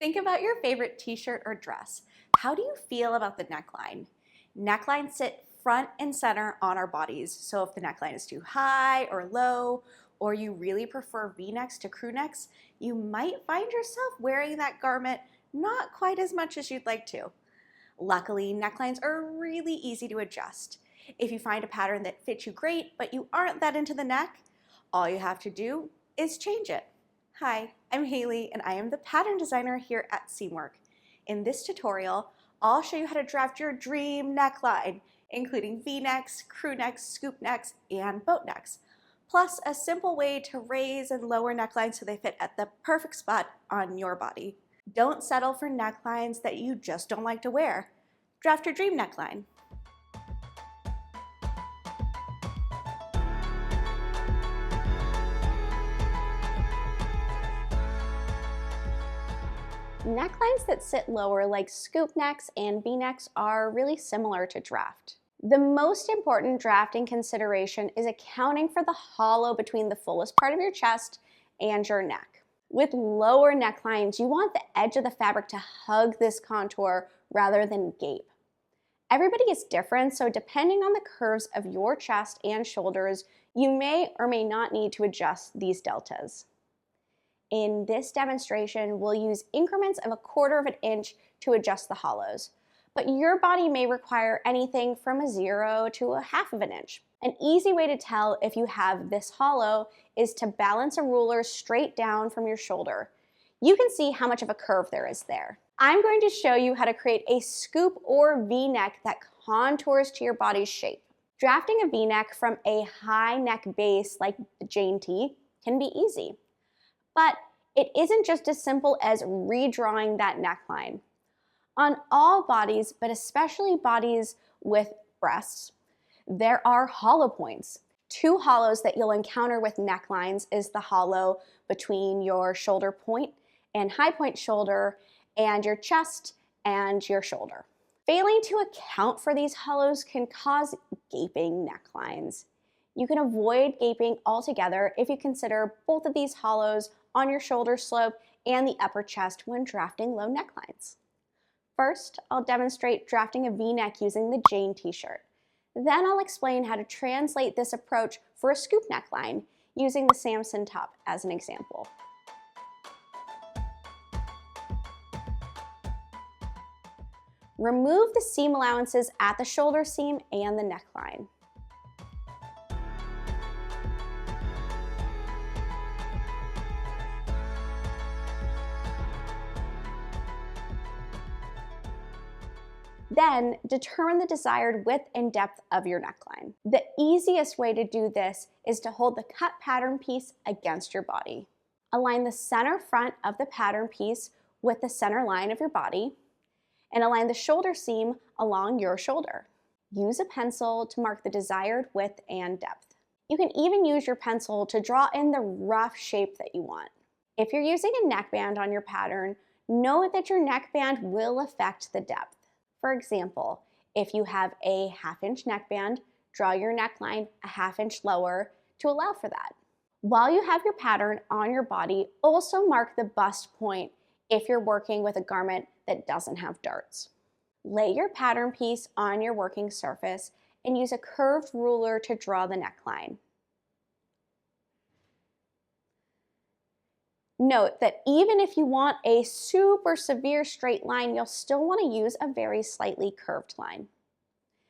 Think about your favorite t-shirt or dress. How do you feel about the neckline? Necklines sit front and center on our bodies, so if the neckline is too high or low, or you really prefer V-necks to crew necks, you might find yourself wearing that garment not quite as much as you'd like to. Luckily, necklines are really easy to adjust. If you find a pattern that fits you great, but you aren't that into the neck, all you have to do is change it. Hi, I'm Haley and I am the pattern designer here at Seamwork. In this tutorial, I'll show you how to draft your dream neckline, including V-necks, crew necks, scoop necks, and boat necks, plus a simple way to raise and lower necklines so they fit at the perfect spot on your body. Don't settle for necklines that you just don't like to wear. Draft your dream neckline. Necklines that sit lower, like scoop necks and V-necks, are really similar to draft. The most important drafting consideration is accounting for the hollow between the fullest part of your chest and your neck. With lower necklines, you want the edge of the fabric to hug this contour rather than gape. Everybody is different, so depending on the curves of your chest and shoulders, you may or may not need to adjust these deltas. In this demonstration, we'll use increments of 1/4 of an inch to adjust the hollows, but your body may require anything from 0 to 1/2 of an inch. An easy way to tell if you have this hollow is to balance a ruler straight down from your shoulder. You can see how much of a curve there is there. I'm going to show you how to create a scoop or V-neck that contours to your body's shape. Drafting a V-neck from a high neck base like the Jane T can be easy. But it isn't just as simple as redrawing that neckline. On all bodies, but especially bodies with breasts, there are hollow points. 2 hollows that you'll encounter with necklines is the hollow between your shoulder point and high point shoulder and your chest and your shoulder. Failing to account for these hollows can cause gaping necklines. You can avoid gaping altogether if you consider both of these hollows on your shoulder slope and the upper chest when drafting low necklines. First, I'll demonstrate drafting a V-neck using the Jane t-shirt. Then I'll explain how to translate this approach for a scoop neckline using the Samson top as an example. Remove the seam allowances at the shoulder seam and the neckline. Then determine the desired width and depth of your neckline. The easiest way to do this is to hold the cut pattern piece against your body. Align the center front of the pattern piece with the center line of your body, and align the shoulder seam along your shoulder. Use a pencil to mark the desired width and depth. You can even use your pencil to draw in the rough shape that you want. If you're using a neckband on your pattern, know that your neckband will affect the depth. For example, if you have a 1/2 inch neckband, draw your neckline a 1/2 inch lower to allow for that. While you have your pattern on your body, also mark the bust point if you're working with a garment that doesn't have darts. Lay your pattern piece on your working surface and use a curved ruler to draw the neckline. Note that even if you want a super severe straight line, you'll still want to use a very slightly curved line.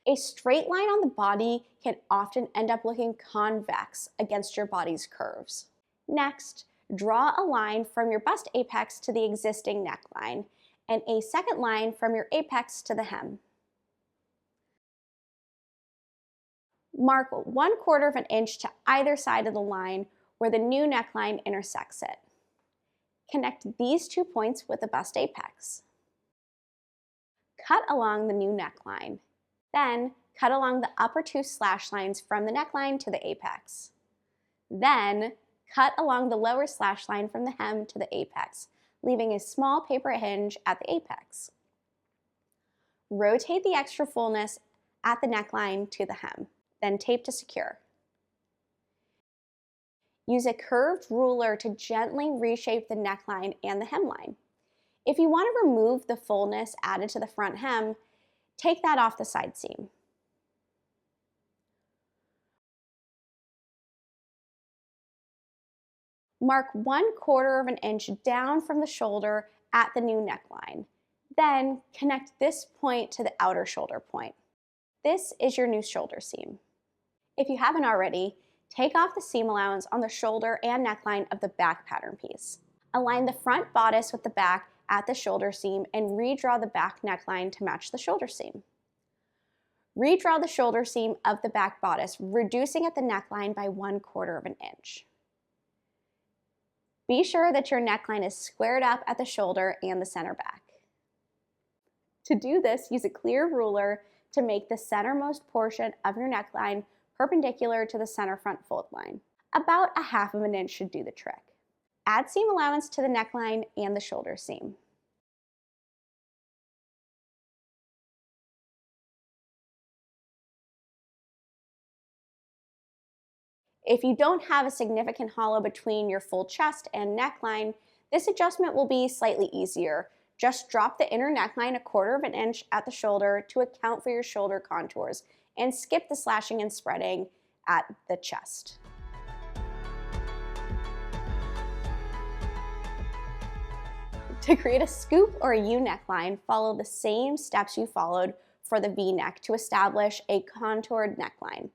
A straight line on the body can often end up looking convex against your body's curves. Next, draw a line from your bust apex to the existing neckline and a second line from your apex to the hem. Mark 1/4 of an inch to either side of the line where the new neckline intersects it. Connect these 2 points with the bust apex. Cut along the new neckline. Then cut along the upper 2 slash lines from the neckline to the apex. Then cut along the lower slash line from the hem to the apex, leaving a small paper hinge at the apex. Rotate the extra fullness at the neckline to the hem, then tape to secure. Use a curved ruler to gently reshape the neckline and the hemline. If you want to remove the fullness added to the front hem, take that off the side seam. Mark 1/4 of an inch down from the shoulder at the new neckline. Then connect this point to the outer shoulder point. This is your new shoulder seam. If you haven't already, take off the seam allowance on the shoulder and neckline of the back pattern piece. Align the front bodice with the back at the shoulder seam and redraw the back neckline to match the shoulder seam. Redraw the shoulder seam of the back bodice, reducing at the neckline by 1/4 of an inch. Be sure that your neckline is squared up at the shoulder and the center back. To do this, use a clear ruler to make the centermost portion of your neckline perpendicular to the center front fold line. About 1/2 of an inch should do the trick. Add seam allowance to the neckline and the shoulder seam. If you don't have a significant hollow between your full chest and neckline, this adjustment will be slightly easier. Just drop the inner neckline 1/4 of an inch at the shoulder to account for your shoulder contours and skip the slashing and spreading at the chest. To create a scoop or a U neckline, follow the same steps you followed for the V neck to establish a contoured neckline.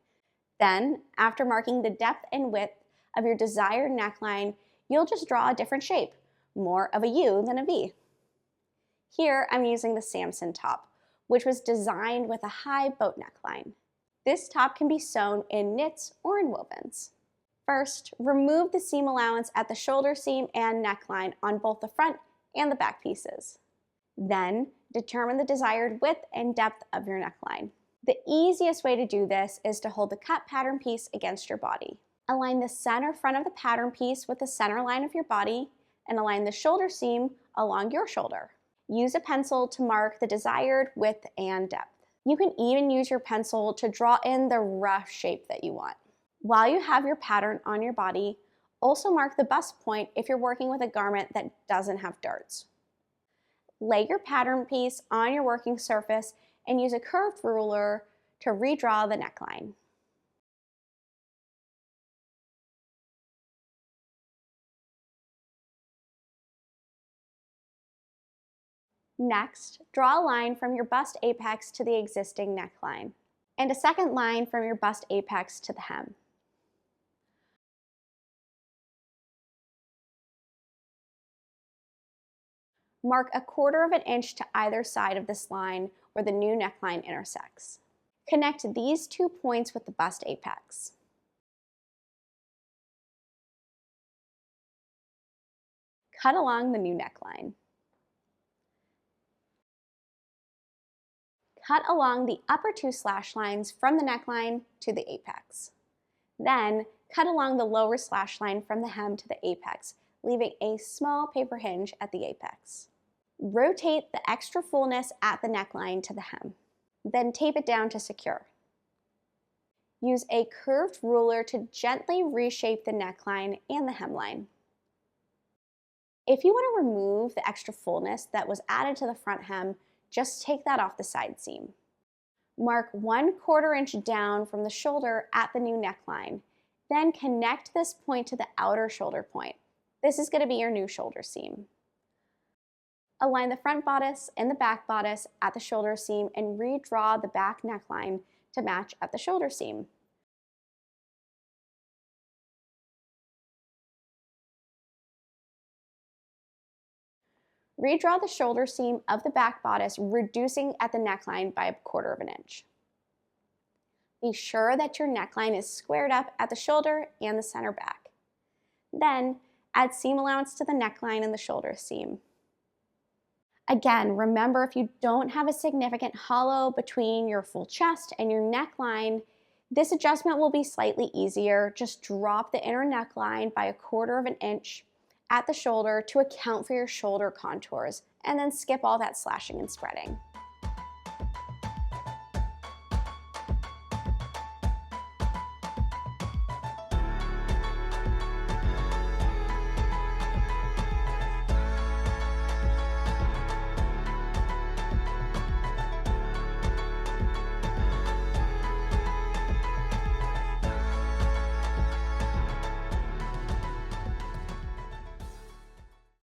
Then, after marking the depth and width of your desired neckline, you'll just draw a different shape, more of a U than a V. Here, I'm using the Samson top, which was designed with a high boat neckline. This top can be sewn in knits or in wovens. First, remove the seam allowance at the shoulder seam and neckline on both the front and the back pieces. Then, determine the desired width and depth of your neckline. The easiest way to do this is to hold the cut pattern piece against your body. Align the center front of the pattern piece with the center line of your body and align the shoulder seam along your shoulder. Use a pencil to mark the desired width and depth. You can even use your pencil to draw in the rough shape that you want. While you have your pattern on your body, also mark the bust point if you're working with a garment that doesn't have darts. Lay your pattern piece on your working surface and use a curved ruler to redraw the neckline. Next, draw a line from your bust apex to the existing neckline, and a second line from your bust apex to the hem. Mark 1/4 of an inch to either side of this line where the new neckline intersects. Connect these 2 points with the bust apex. Cut along the new neckline. Cut along the upper 2 slash lines from the neckline to the apex. Then, cut along the lower slash line from the hem to the apex, leaving a small paper hinge at the apex. Rotate the extra fullness at the neckline to the hem. Then tape it down to secure. Use a curved ruler to gently reshape the neckline and the hemline. If you want to remove the extra fullness that was added to the front hem, just take that off the side seam. Mark 1/4 inch down from the shoulder at the new neckline. Then connect this point to the outer shoulder point. This is going to be your new shoulder seam. Align the front bodice and the back bodice at the shoulder seam and redraw the back neckline to match at the shoulder seam. Redraw the shoulder seam of the back bodice, reducing at the neckline by 1/4 of an inch. Be sure that your neckline is squared up at the shoulder and the center back. Then, add seam allowance to the neckline and the shoulder seam. Again, remember, if you don't have a significant hollow between your full chest and your neckline, this adjustment will be slightly easier. Just drop the inner neckline by 1/4 of an inch at the shoulder to account for your shoulder contours, and then skip all that slashing and spreading.